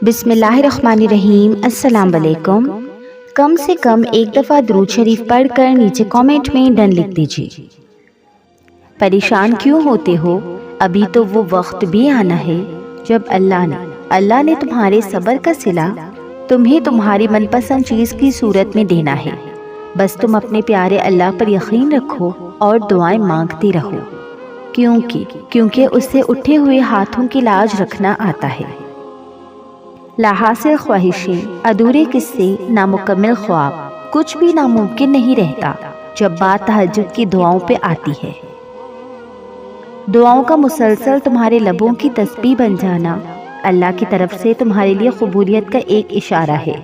بسم اللہ الرحمن الرحیم۔ السلام علیکم۔ کم سے کم ایک دفعہ درود شریف پڑھ کر نیچے کامنٹ میں ڈن لکھ دیجیے۔ پریشان کیوں ہوتے ہو؟ ابھی تو وہ وقت بھی آنا ہے جب اللہ نے تمہارے صبر کا صلہ تمہیں تمہاری من پسند چیز کی صورت میں دینا ہے۔ بس تم اپنے پیارے اللہ پر یقین رکھو اور دعائیں مانگتے رہو، کیونکہ اس سے اٹھے ہوئے ہاتھوں کی لاج رکھنا آتا ہے۔ لاحاصل خواہشیں، ادھورے قصے، نامکمل خواب، کچھ بھی ناممکن نہیں رہتا جب بات تہجد کی دعاؤں پہ آتی ہے۔ دعاؤں کا مسلسل تمہارے لبوں کی تسبیح بن جانا اللہ کی طرف سے تمہارے لیے قبولیت کا ایک اشارہ ہے۔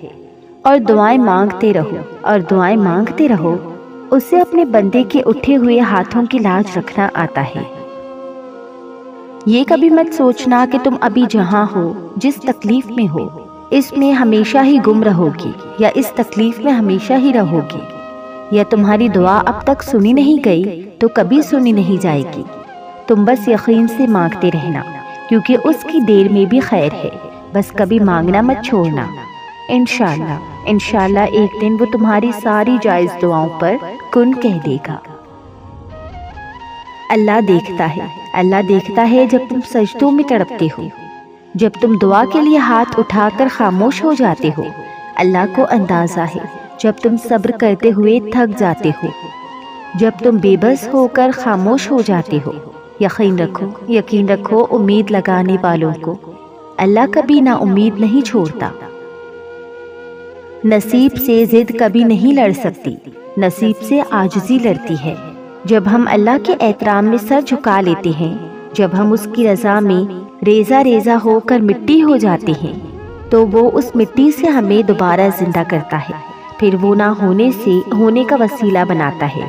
اور دعائیں مانگتے رہو، اسے اپنے بندے کے اٹھے ہوئے ہاتھوں کی لاج رکھنا آتا ہے۔ یہ کبھی مت سوچنا کہ تم ابھی جہاں ہو، جس تکلیف میں ہو، اس میں ہمیشہ ہی گم رہو گی، یا اس تکلیف میں ہمیشہ ہی رہو گی، یا تمہاری دعا اب تک سنی نہیں گئی تو کبھی سنی نہیں جائے گی۔ تم بس یقین سے مانگتے رہنا، کیونکہ اس کی دیر میں بھی خیر ہے۔ بس کبھی مانگنا مت چھوڑنا۔ انشاءاللہ ایک دن وہ تمہاری ساری جائز دعاؤں پر کن کہہ دے گا۔ اللہ دیکھتا ہے جب تم سجدوں میں تڑپتے ہو، جب تم دعا کے لیے ہاتھ اٹھا کر خاموش ہو جاتے ہو۔ اللہ کو اندازہ ہے جب تم صبر کرتے ہوئے تھک جاتے ہو، جب تم بے بس ہو کر خاموش ہو جاتے ہو۔ یقین رکھو امید لگانے والوں کو اللہ کبھی نا امید نہیں چھوڑتا۔ نصیب سے ضد کبھی نہیں لڑ سکتی، نصیب سے عاجزی لڑتی ہے۔ جب ہم اللہ کے احترام میں سر جھکا لیتے ہیں، جب ہم اس کی رضا میں ریزہ ہو کر مٹی ہو جاتے ہیں، تو وہ اس مٹی سے ہمیں دوبارہ زندہ کرتا ہے، پھر وہ نہ ہونے سے ہونے کا وسیلہ بناتا ہے،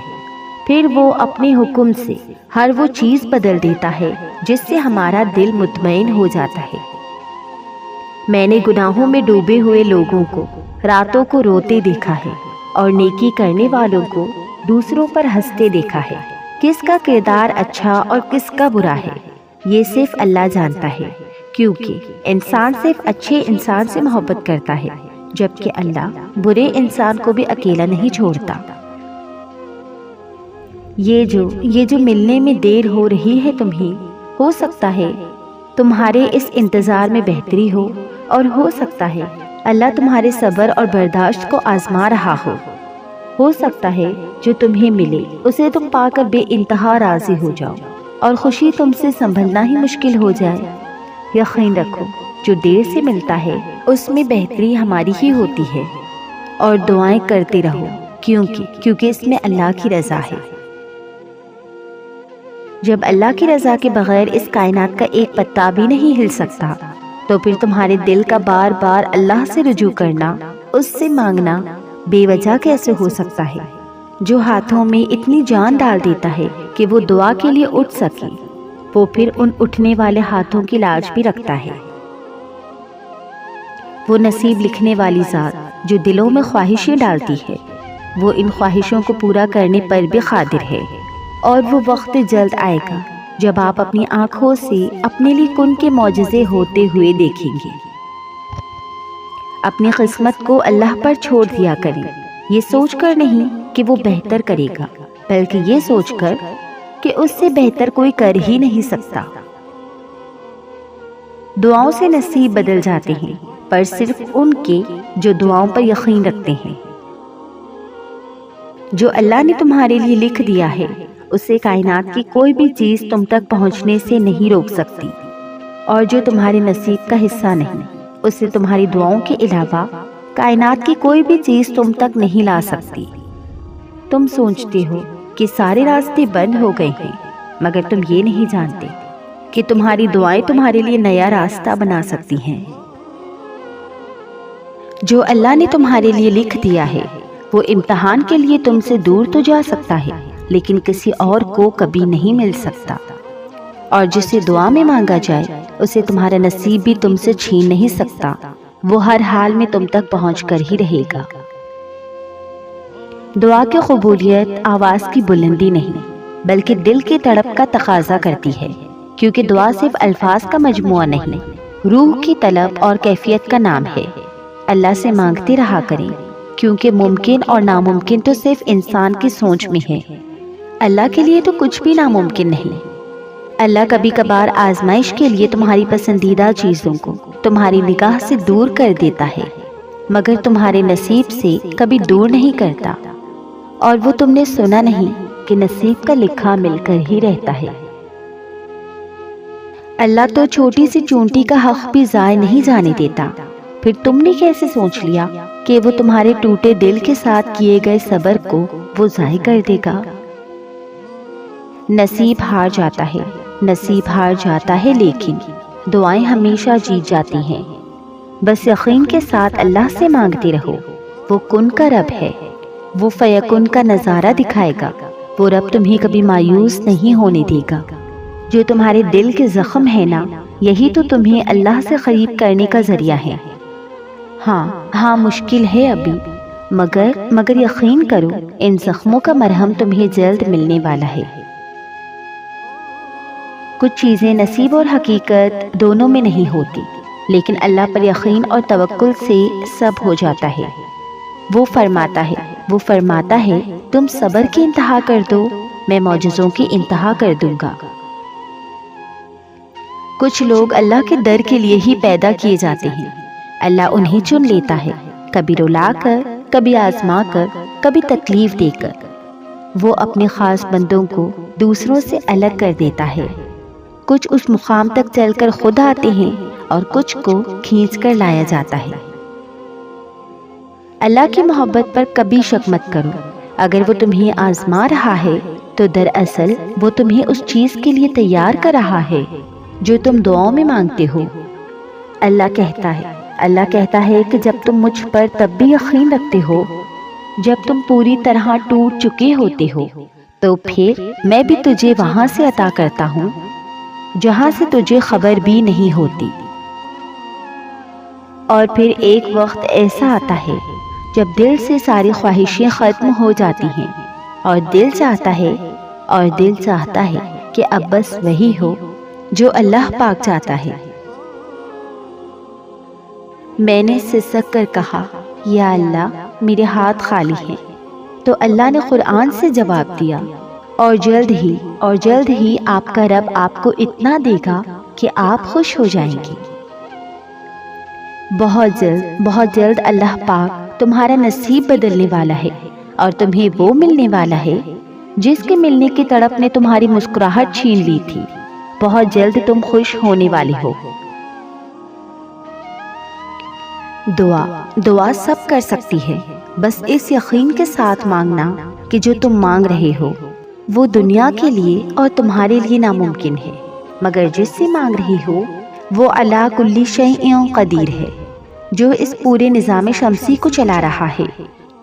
پھر وہ اپنے حکم سے ہر وہ چیز بدل دیتا ہے جس سے ہمارا دل مطمئن ہو جاتا ہے۔ میں نے گناہوں میں ڈوبے ہوئے لوگوں کو راتوں کو روتے دیکھا ہے، اور نیکی کرنے والوں کو دوسروں پر ہنستے دیکھا ہے۔ کس کا کردار اچھا اور کس کا برا ہے، یہ صرف اللہ جانتا ہے، کیونکہ انسان صرف اچھے انسان سے محبت کرتا ہے، جبکہ اللہ برے انسان کو بھی اکیلا نہیں چھوڑتا۔ یہ جو ملنے میں دیر ہو رہی ہے تمہیں، ہو سکتا ہے تمہارے اس انتظار میں بہتری اور ہو سکتا ہے اللہ تمہارے صبر اور برداشت کو آزما رہا ہو سکتا ہے جو تمہیں ملے اسے تم پا کر بے انتہا راضی ہو جاؤ اور خوشی تم سے سنبھلنا ہی مشکل ہو جائے۔ یقین رکھو جو دیر سے ملتا ہے اس میں بہتری ہماری ہی ہوتی ہے، اور دعائیں کرتے رہو کیونکہ اس میں اللہ کی رضا ہے۔ جب اللہ کی رضا کے بغیر اس کائنات کا ایک پتا بھی نہیں ہل سکتا، تو پھر تمہارے دل کا بار بار اللہ سے رجوع کرنا، اس سے مانگنا بے وجہ کیسے ہو سکتا ہے؟ جو ہاتھوں میں اتنی جان ڈال دیتا ہے کہ وہ دعا کے لیے اٹھ سکے، وہ پھر ان اٹھنے والے ہاتھوں کی لاج بھی رکھتا ہے۔ وہ نصیب لکھنے والی ذات جو دلوں میں خواہشیں ڈالتی ہے، وہ ان خواہشوں کو پورا کرنے پر بھی قادر ہے، اور وہ وقت جلد آئے گا جب آپ اپنی آنکھوں سے اپنے لیے کن کے معجزے ہوتے ہوئے دیکھیں گے۔ اپنی قسمت کو اللہ پر چھوڑ دیا کریں، یہ سوچ کر نہیں کہ وہ بہتر کرے گا، بلکہ یہ سوچ کر کہ اس سے بہتر کوئی کر ہی نہیں سکتا۔ دعاؤں سے نصیب بدل جاتے ہیں، پر صرف ان کے جو دعاؤں پر یقین رکھتے ہیں۔ جو اللہ نے تمہارے لیے لکھ دیا ہے، اسے کائنات کی کوئی بھی چیز تم تک پہنچنے سے نہیں روک سکتی، اور جو تمہارے نصیب کا حصہ نہیں، اسے تمہاری دعاؤں کے علاوہ کائنات کی کوئی بھی چیز تم تک نہیں لا سکتی۔ تم سوچتے ہو کہ سارے راستے بند ہو گئے ہیں، مگر تم یہ نہیں جانتے کہ تمہاری دعائیں تمہارے لیے نیا راستہ بنا سکتی ہیں۔ جو اللہ نے تمہارے لیے لکھ دیا ہے، وہ امتحان کے لیے تم سے دور تو جا سکتا ہے، لیکن کسی اور کو کبھی نہیں مل سکتا، اور جسے دعا میں مانگا جائے اسے تمہارا نصیب بھی تم سے چھین نہیں سکتا، وہ ہر حال میں تم تک پہنچ کر ہی رہے گا۔ دعا کی قبولیت آواز کی بلندی نہیں، بلکہ دل کی تڑپ کا تقاضا کرتی ہے، کیونکہ دعا صرف الفاظ کا مجموعہ نہیں، روح کی طلب اور کیفیت کا نام ہے۔ اللہ سے مانگتے رہا کریں، کیونکہ ممکن اور ناممکن تو صرف انسان کی سوچ میں ہے، اللہ کے لیے تو کچھ بھی ناممکن نہیں۔ اللہ کبھی کبھار آزمائش کے لیے تمہاری پسندیدہ چیزوں کو تمہاری نگاہ سے دور کر دیتا ہے، مگر تمہارے نصیب سے کبھی دور نہیں کرتا۔ اور وہ تم نے سنا نہیں کہ نصیب کا لکھا مل کر ہی رہتا ہے۔ اللہ تو چھوٹی سی چونٹی کا حق بھی ضائع نہیں جانے دیتا، پھر تم نے کیسے سوچ لیا کہ وہ تمہارے ٹوٹے دل کے ساتھ کیے گئے صبر کو وہ ضائع کر دے گا؟ نصیب ہار جاتا ہے، نصیب ہار جاتا ہے، لیکن دعائیں ہمیشہ جیت جاتی ہیں۔ بس یقین کے ساتھ اللہ سے مانگتے رہو، وہ کن کا رب ہے، وہ فیکن کا نظارہ دکھائے گا۔ وہ رب تمہیں کبھی مایوس نہیں ہونے دے گا۔ جو تمہارے دل کے زخم ہے نا، یہی تو تمہیں اللہ سے قریب کرنے کا ذریعہ ہے۔ ہاں مشکل ہے ابھی، مگر یقین کرو ان زخموں کا مرہم تمہیں جلد ملنے والا ہے۔ کچھ چیزیں نصیب اور حقیقت دونوں میں نہیں ہوتی، لیکن اللہ پر یقین اور توکل سے سب ہو جاتا ہے۔ وہ فرماتا ہے تم صبر کی انتہا کر دو، میں معجزوں کی انتہا کر دوں گا۔ کچھ لوگ اللہ کے در کے لیے ہی پیدا کیے جاتے ہیں، اللہ انہیں چن لیتا ہے، کبھی رلا کر، کبھی آزما کر، کبھی تکلیف دے کر۔ وہ اپنے خاص بندوں کو دوسروں سے الگ کر دیتا ہے۔ کچھ اس مقام تک چل کر خود آتے ہیں اور کچھ کو کھینچ کر لایا جاتا ہے۔ اللہ کی محبت پر کبھی شک مت کرو، اگر وہ تمہیں آزما رہا ہے تو دراصل وہ تمہیں اس چیز کے لیے تیار کر رہا ہے جو تم دعاؤں میں مانگتے ہو۔ اللہ کہتا ہے کہ جب تم مجھ پر تب بھی یقین رکھتے ہو، جب تم پوری طرح ٹوٹ چکے ہوتے ہو، تو پھر میں بھی تجھے وہاں سے عطا کرتا ہوں جہاں سے تجھے خبر بھی نہیں ہوتی۔ اور پھر ایک وقت ایسا آتا ہے جب دل سے ساری خواہشیں ختم ہو جاتی ہیں، اور دل چاہتا ہے کہ اب بس وہی ہو جو اللہ پاک چاہتا ہے۔ میں نے سسک کر کہا، یا اللہ میرے ہاتھ خالی ہیں، تو اللہ نے قرآن سے جواب دیا، اور جلد ہی آپ کا رب آپ کو اتنا دے گا کہ آپ خوش ہو جائیں گے۔ بہت جلد اللہ پاک تمہارا نصیب بدلنے والا ہے، اور تمہیں وہ ملنے والا ہے جس کے ملنے کی تڑپ نے تمہاری مسکراہٹ چھین لی تھی۔ بہت جلد تم خوش ہونے والے ہو۔ دعا سب کر سکتی ہے، بس اس یقین کے ساتھ مانگنا کہ جو تم مانگ رہے ہو وہ دنیا کے لیے اور تمہارے لیے ناممکن ہے، مگر جس سے مانگ رہی ہو وہ علی کل شیء قدیر ہے، جو اس پورے نظام شمسی کو چلا رہا ہے،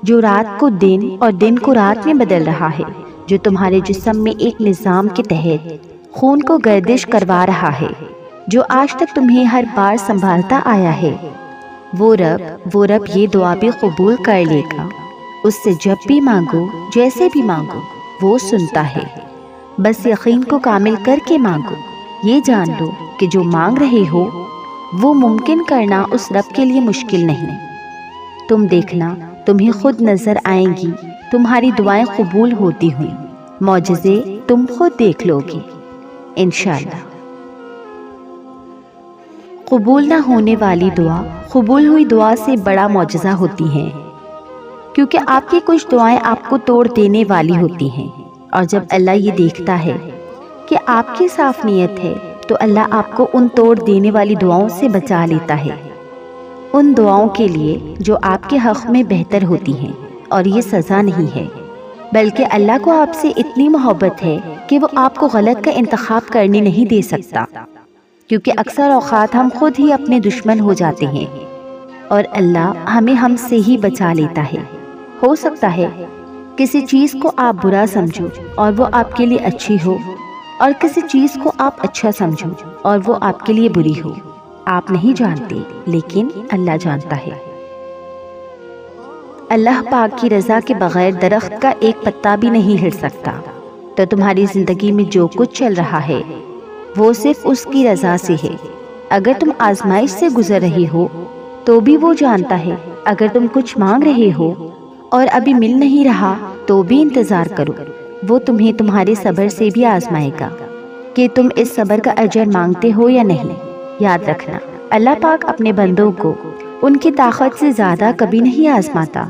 جو رات کو دن اور دن کو رات میں بدل رہا ہے، جو تمہارے جسم میں ایک نظام کے تحت خون کو گردش کروا رہا ہے، جو آج تک تمہیں ہر بار سنبھالتا آیا ہے۔ وہ رب یہ دعا بھی قبول کر لے گا۔ اس سے جب بھی مانگو، جیسے بھی مانگو، وہ سنتا ہے۔ بس یقین کو کامل کر کے مانگو۔ یہ جان لو کہ جو مانگ رہے ہو وہ ممکن کرنا اس رب کے لیے مشکل نہیں۔ تم دیکھنا، تمہیں خود نظر آئیں گی تمہاری دعائیں قبول ہوتی ہوئی، معجزے تم خود دیکھ لو گی انشاءاللہ۔ قبول نہ ہونے والی دعا قبول ہوئی دعا سے بڑا معجزہ ہوتی ہیں، کیونکہ آپ کی کچھ دعائیں آپ کو توڑ دینے والی ہوتی ہیں، اور جب اللہ یہ دیکھتا ہے کہ آپ کی صاف نیت ہے تو اللہ آپ کو ان توڑ دینے والی دعاؤں سے بچا لیتا ہے، ان دعاؤں کے لیے جو آپ کے حق میں بہتر ہوتی ہیں۔ اور یہ سزا نہیں ہے، بلکہ اللہ کو آپ سے اتنی محبت ہے کہ وہ آپ کو غلط کا انتخاب کرنے نہیں دے سکتا، کیونکہ اکثر اوقات ہم خود ہی اپنے دشمن ہو جاتے ہیں، اور اللہ ہمیں ہم سے ہی بچا لیتا ہے۔ ہو سکتا ہے کسی چیز کو آپ برا سمجھو اور وہ آپ کے لیے اچھی ہو، اور کسی چیز کو آپ اچھا سمجھو اور وہ آپ کے لیے بری ہو۔ آپ نہیں جانتے، لیکن اللہ جانتا ہے۔ اللہ پاک کی رضا کے بغیر درخت کا ایک پتا بھی نہیں ہل سکتا، تو تمہاری زندگی میں جو کچھ چل رہا ہے وہ صرف اس کی رضا سے ہے۔ اگر تم آزمائش سے گزر رہے ہو تو بھی وہ جانتا ہے۔ اگر تم کچھ مانگ رہے ہو اور ابھی مل نہیں رہا تو بھی انتظار کرو، وہ تمہیں تمہارے صبر سے بھی آزمائے گا کہ تم اس صبر کا اجر مانگتے ہو یا نہیں۔ یاد رکھنا، اللہ پاک اپنے بندوں کو ان کی طاقت سے زیادہ کبھی نہیں آزماتا۔